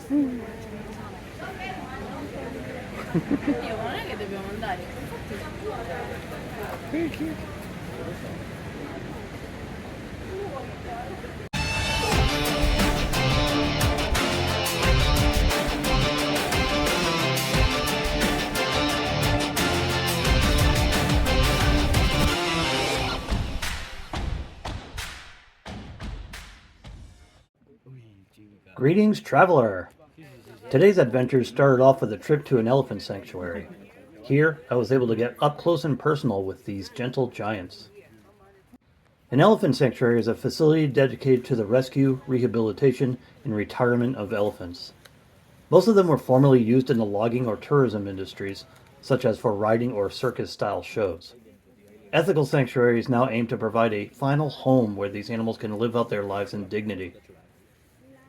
Io non è che dobbiamo andare. Infatti... Greetings, traveler! Today's adventure started off with a trip to an elephant sanctuary. Here, I was able to get up close and personal with these gentle giants. An elephant sanctuary is a facility dedicated to the rescue, rehabilitation, and retirement of elephants. Most of them were formerly used in the logging or tourism industries, such as for riding or circus-style shows. Ethical sanctuaries now aim to provide a final home where these animals can live out their lives in dignity.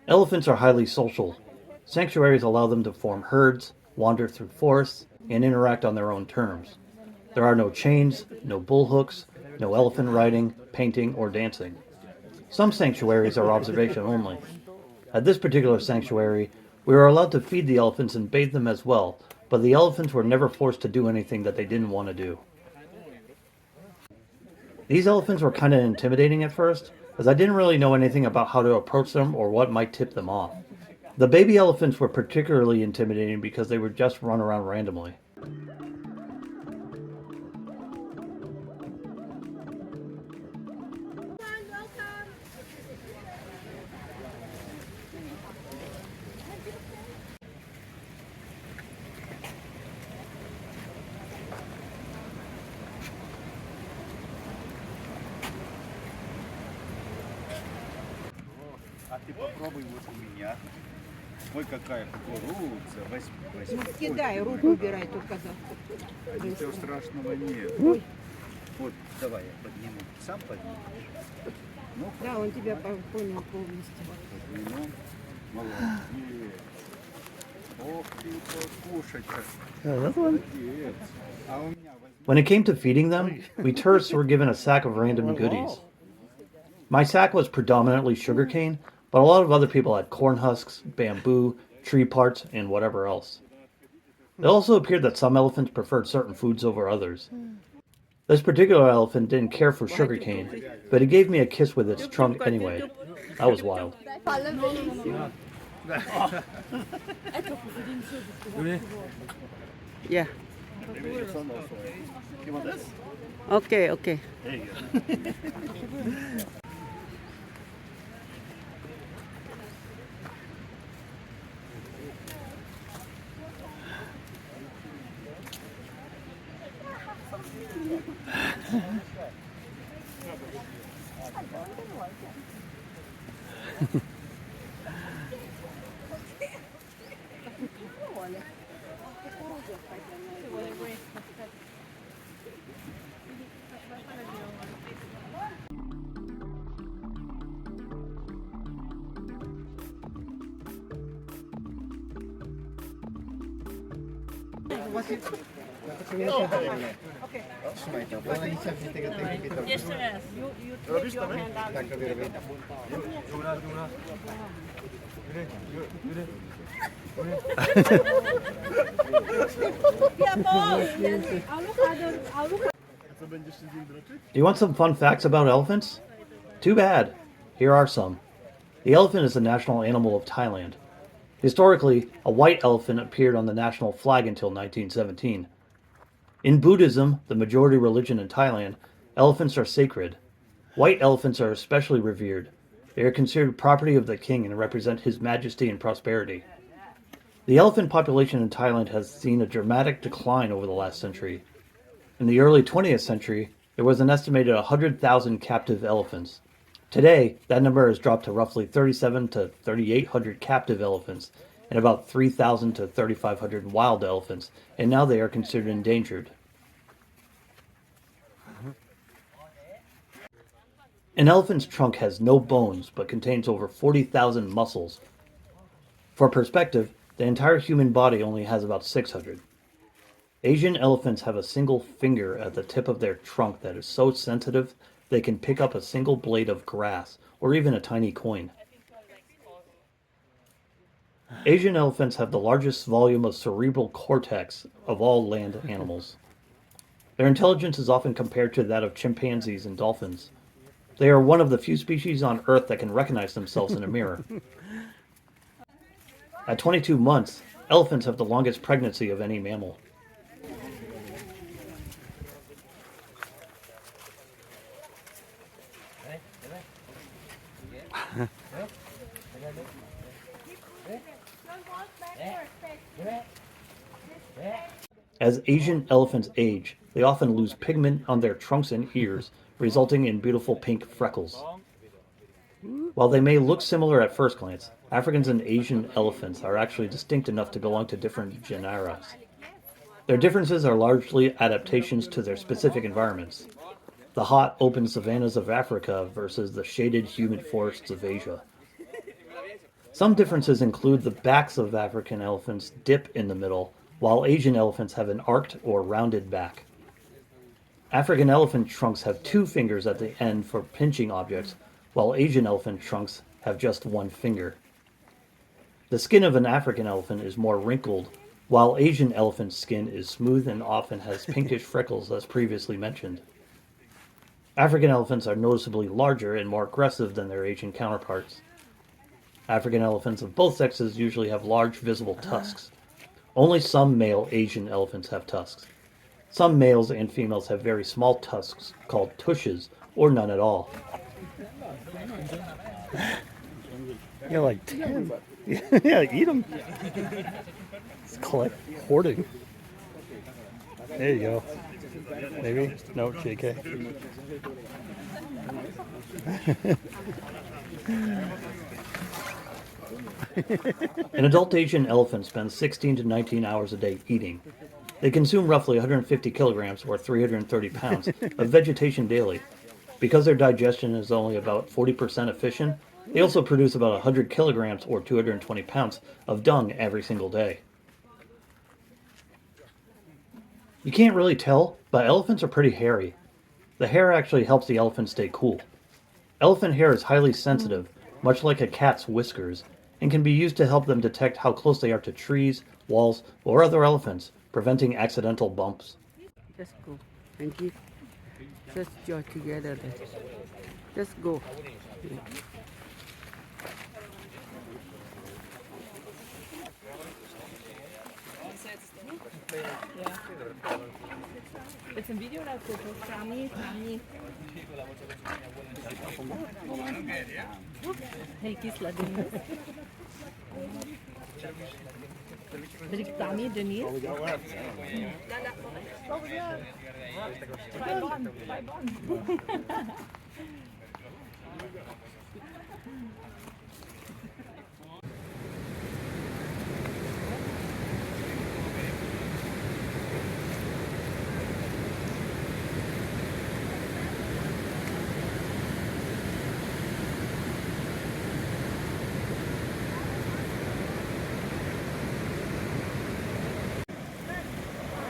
Elephants are highly social. Sanctuaries allow them to form herds, wander through forests, and interact on their own terms. There are no chains, no bull hooks, no elephant riding, painting, or dancing. Some sanctuaries are observation only. At this particular sanctuary, we were allowed to feed the elephants and bathe them as well, but the elephants were never forced to do anything that they didn't want to do. These elephants were kind of intimidating at first, as I didn't really know anything about how to approach them or what might tip them off. The baby elephants were particularly intimidating because they would just run around randomly. А ты попробуй вот у меня. Ой, какая кукуруза. Возьми. Ну, кидай, руку убирай только за. Ничего страшного нет. Ой. Вот, давай я подниму. Сам поднимешь. Ну, Да, он тебя понял полностью. подниму. Молодец. Ох ты, покушать-то. Молодец. А у меня возьми. When it came to feeding them, we tourists were given a sack of random goodies. My sack was predominantly sugarcane, but a lot of other people had corn husks, bamboo, tree parts, and whatever else. It also appeared that some elephants preferred certain foods over others. This particular elephant didn't care for sugarcane, but it gave me a kiss with its trunk anyway. That was wild. Yeah. Okay, okay. There you go. Jeszcze raz. Robisz to, my? Tak, robię. Dziura. Do you want some fun facts about elephants? Too bad. Here are some. The elephant is the national animal of Thailand. Historically, a white elephant appeared on the national flag until 1917. In Buddhism, the majority religion in Thailand, elephants are sacred. White elephants are especially revered. They are considered property of the king and represent his majesty and prosperity. The elephant population in Thailand has seen a dramatic decline over the last century. In the early 20th century, there was an estimated 100,000 captive elephants. Today, that number has dropped to roughly 37 to 3,800 captive elephants and about 3,000 to 3,500 wild elephants, and now they are considered endangered. An elephant's trunk has no bones but contains over 40,000 muscles. For perspective, the entire human body only has about 600. Asian elephants have a single finger at the tip of their trunk that is so sensitive they can pick up a single blade of grass or even a tiny coin. Asian elephants have the largest volume of cerebral cortex of all land animals. Their intelligence is often compared to that of chimpanzees and dolphins. They are one of the few species on Earth that can recognize themselves in a mirror. At 22 months, elephants have the longest pregnancy of any mammal. As Asian elephants age, they often lose pigment on their trunks and ears, resulting in beautiful pink freckles. While they may look similar at first glance, Africans and Asian elephants are actually distinct enough to belong to different genera. Their differences are largely adaptations to their specific environments. The hot, open savannas of Africa versus the shaded, humid forests of Asia. Some differences include the backs of African elephants dip in the middle, while Asian elephants have an arced or rounded back. African elephant trunks have 2 fingers at the end for pinching objects, while Asian elephant trunks have just 1 finger. The skin of an African elephant is more wrinkled, while Asian elephant skin is smooth and often has pinkish freckles as previously mentioned. African elephants are noticeably larger and more aggressive than their Asian counterparts. African elephants of both sexes usually have large visible tusks. Only some male Asian elephants have tusks. Some males and females have very small tusks called tushes, or none at all. You're like 10. Yeah, eat them. It's hoarding. There you go. Maybe? No, JK. An adult Asian elephant spends 16 to 19 hours a day eating. They consume roughly 150 kilograms or 330 pounds of vegetation daily. Because their digestion is only about 40% efficient, they also produce about 100 kilograms or 220 pounds of dung every single day. You can't really tell, but elephants are pretty hairy. The hair actually helps the elephant stay cool. Elephant hair is highly sensitive, much like a cat's whiskers, and can be used to help them detect how close they are to trees, walls, or other elephants, preventing accidental bumps. Just go and give. Just join together then. Just go. It's a video that Kami. Hey, Kisla Denise. Dari Kami Denise.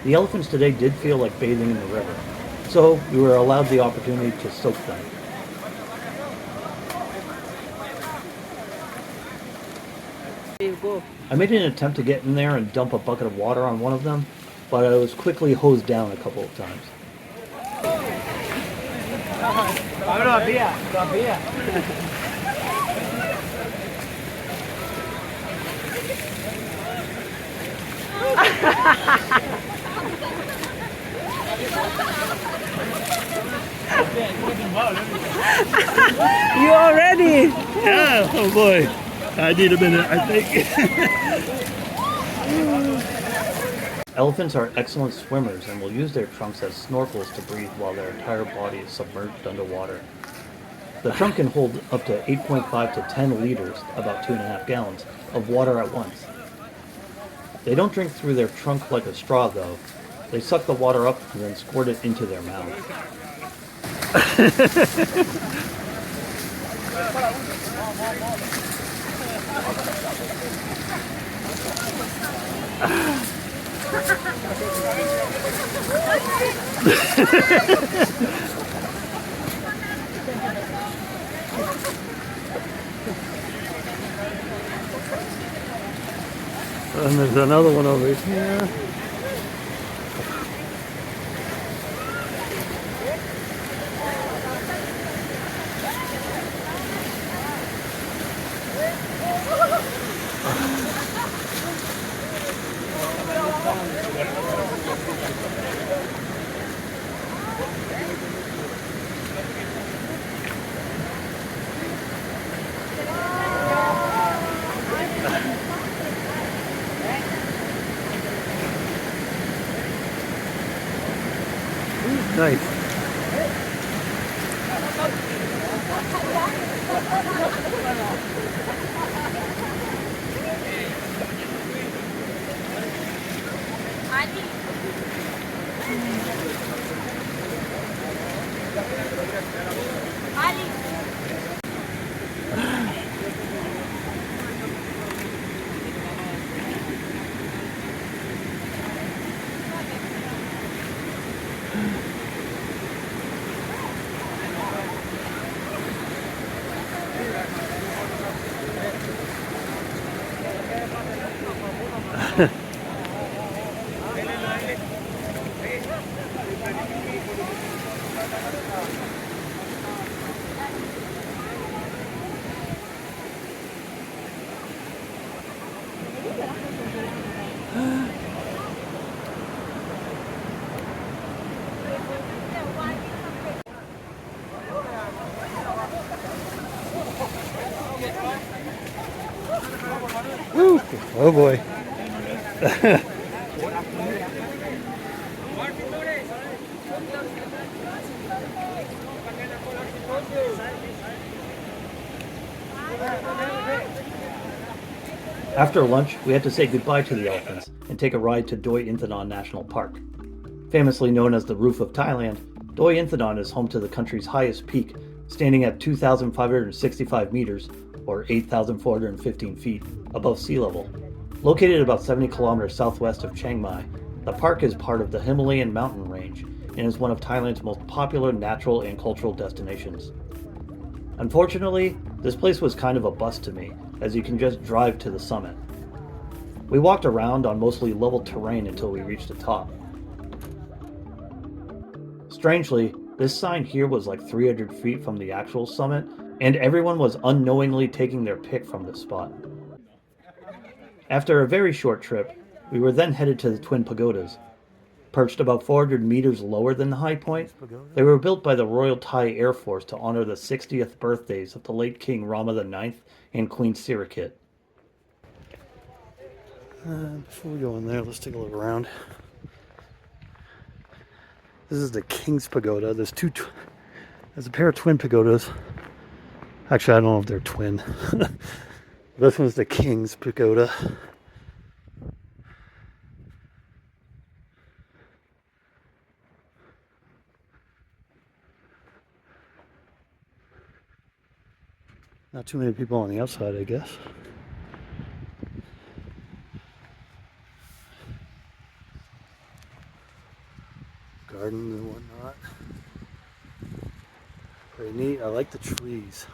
The elephants today did feel like bathing in the river, so we were allowed the opportunity to soak them. You go. I made an attempt to get in there and dump a bucket of water on one of them, but I was quickly hosed down a couple of times. You are ready. Yeah, oh boy. I need a minute, I think. Elephants are excellent swimmers and will use their trunks as snorkels to breathe while their entire body is submerged underwater. The trunk can hold up to 8.5 to 10 liters, about 2.5 gallons, of water at once. They don't drink through their trunk like a straw, though. They suck the water up and then squirt it into their mouth. And there's another one over here. Nice. Woo. Oh boy. After lunch, we had to say goodbye to the elephants and take a ride to Doi Inthanon National Park. Famously known as the Roof of Thailand, Doi Inthanon is home to the country's highest peak, standing at 2,565 meters, or 8,415 feet, above sea level. Located about 70 kilometers southwest of Chiang Mai, the park is part of the Himalayan mountain range and is one of Thailand's most popular natural and cultural destinations. Unfortunately, this place was kind of a bust to me, as you can just drive to the summit. We walked around on mostly level terrain until we reached the top. Strangely, this sign here was like 300 feet from the actual summit, and everyone was unknowingly taking their pick from this spot. After a very short trip, we were then headed to the Twin Pagodas. Perched about 400 meters lower than the high point, they were built by the Royal Thai Air Force to honor the 60th birthdays of the late King Rama IX and Queen Sirikit. Before we go in there, let's take a look around. This is the King's Pagoda. There's a pair of twin pagodas. Actually, I don't know if they're twin. This one's the King's Pagoda. Not too many people on the outside, I guess. Gardens and whatnot. Pretty neat. I like the trees.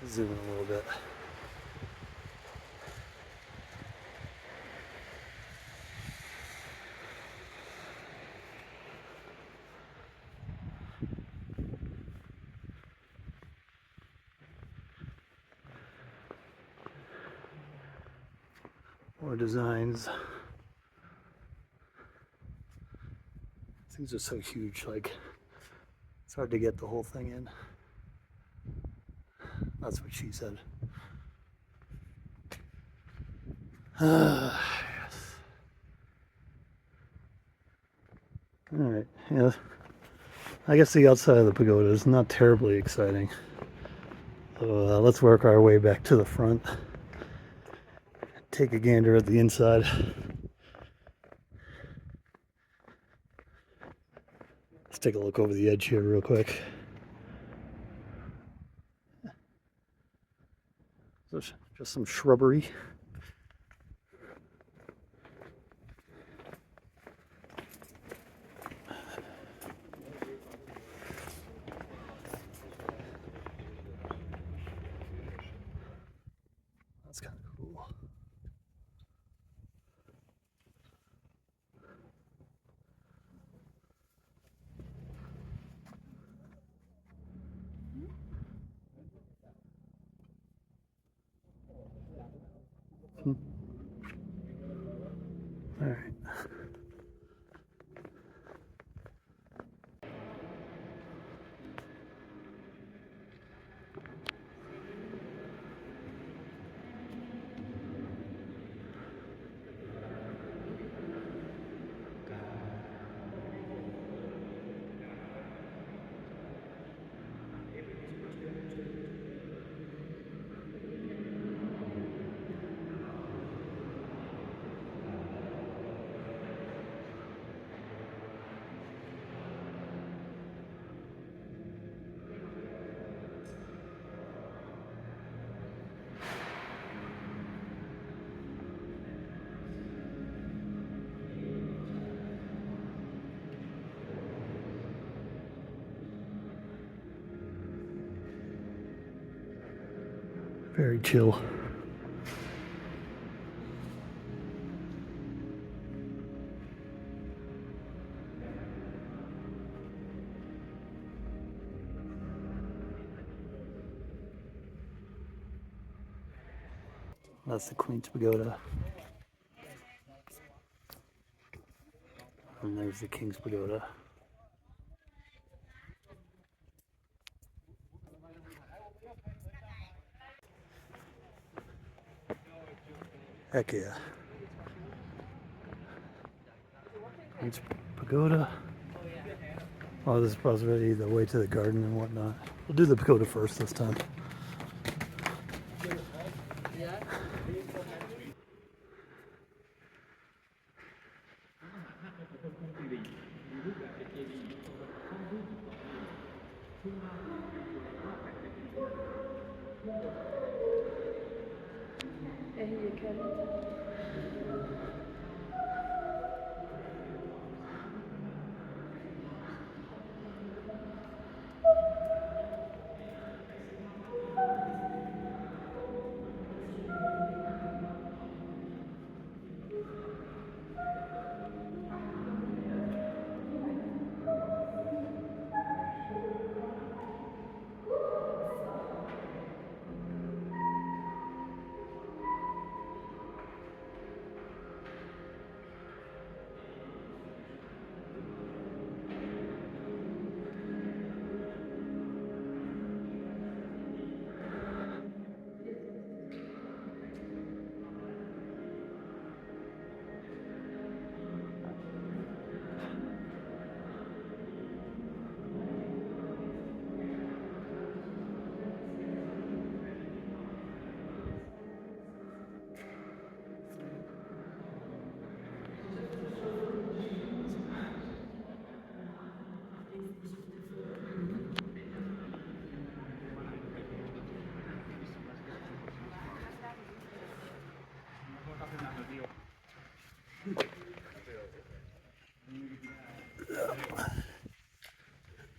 Zoom in a little bit. More designs. Things are so huge, like it's hard to get the whole thing in. That's what she said. Yes. Alright, yeah. I guess the outside of the pagoda is not terribly exciting. So let's work our way back to the front. Take a gander at the inside. Let's take a look over the edge here real quick. So just some shrubbery. That's kind of cool. something. All right. Very chill. That's the Queen's Pagoda. And there's the King's Pagoda. Heck yeah. Queen's Pagoda. Oh, this is probably the way to the garden and whatnot. We'll do the pagoda first this time.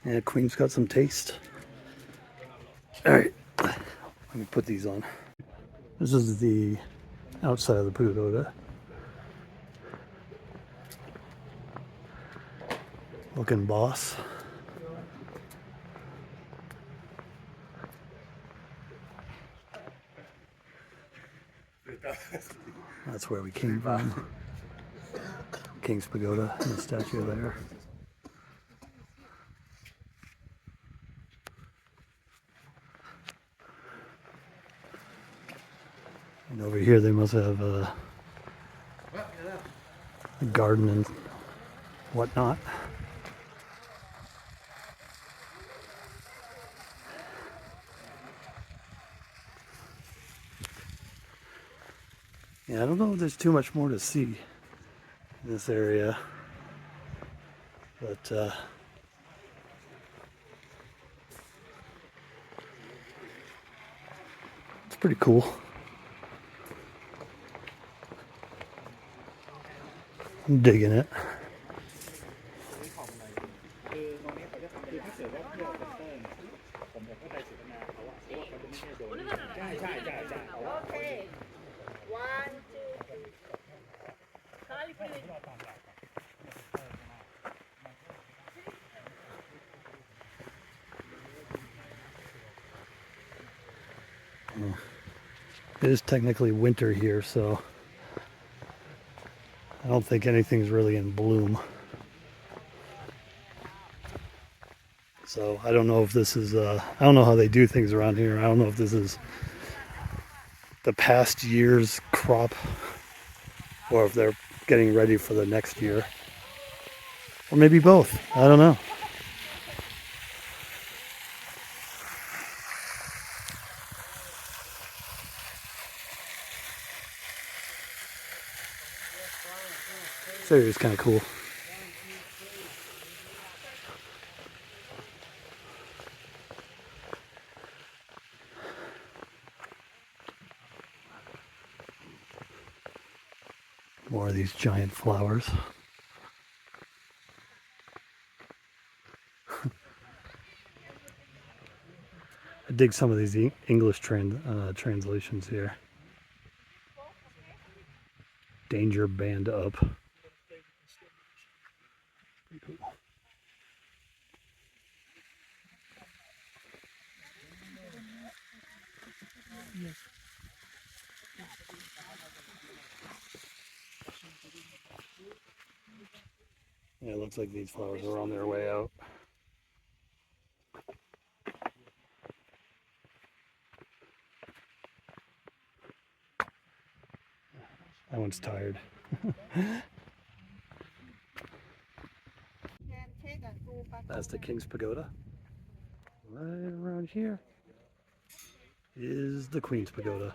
Yeah, Queen's got some taste. All right, let me put these on. This is the outside of the pagoda. Looking boss. That's where we came from. King's Pagoda and the statue there. And over here they must have a garden and whatnot. Yeah, I don't know if there's too much more to see in this area, but it's pretty cool. I'm digging it. Okay. 1, 2, 3. It is technically winter here, so I don't think anything's really in bloom. So I don't know if this is, I don't know how they do things around here. I don't know if this is the past year's crop or if they're getting ready for the next year. Or maybe both. I don't know. This area is kind of cool. More of these giant flowers. I dig some of these English translations here. Danger band up. Pretty cool. Yeah, it looks like these flowers are on their way out. That one's tired. That's the King's Pagoda. Right around here is the Queen's Pagoda.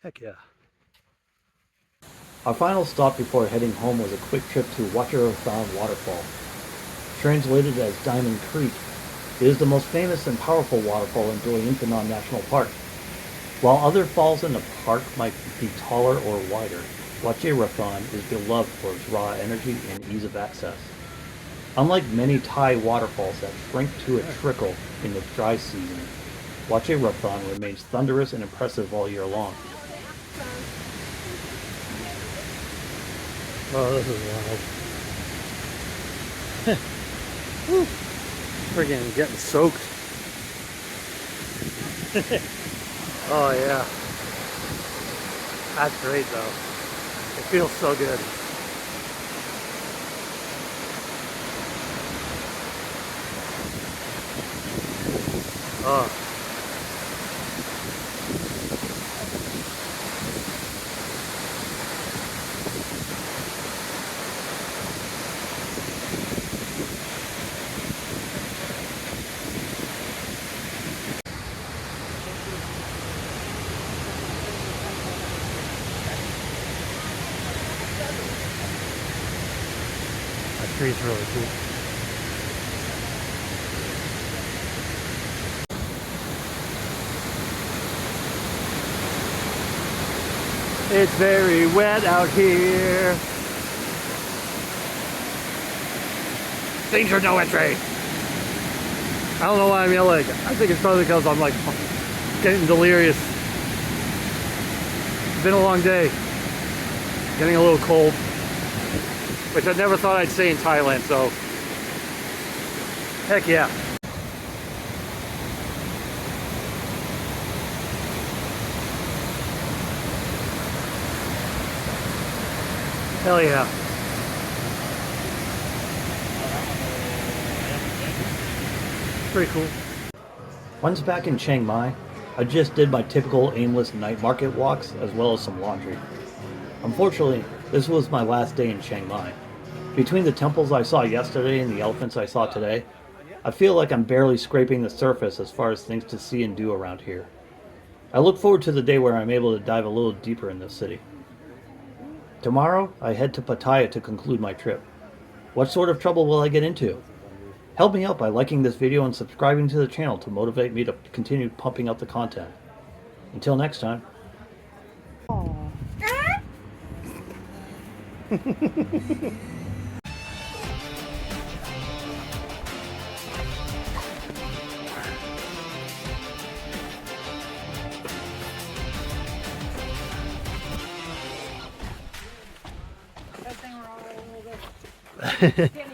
Heck yeah. Our final stop before heading home was a quick trip to Wachirathan waterfall. Translated as Diamond Creek, it is the most famous and powerful waterfall in Doi Inthanon National Park. While other falls in the park might be taller or wider, Wachirathan is beloved for its raw energy and ease of access. Unlike many Thai waterfalls that shrink to a trickle in the dry season, Wachirathan remains thunderous and impressive all year long. Oh, this is wild. Woo. Friggin' getting soaked. Oh yeah. That's great though. It feels so good. Oh. That tree's really cool. It's very wet out here. Danger, no entry. I don't know why I'm yelling. I think it's probably because I'm like getting delirious. It's been a long day. Getting a little cold, which I never thought I'd say in Thailand, so heck yeah. Hell yeah. Pretty cool. Once back in Chiang Mai, I just did my typical aimless night market walks as well as some laundry. Unfortunately, this was my last day in Chiang Mai. Between the temples I saw yesterday and the elephants I saw today, I feel like I'm barely scraping the surface as far as things to see and do around here. I look forward to the day where I'm able to dive a little deeper in this city. Tomorrow, I head to Pattaya to conclude my trip. What sort of trouble will I get into? Help me out by liking this video and subscribing to the channel to motivate me to continue pumping out the content. Until next time. Good thing we're all a little bit.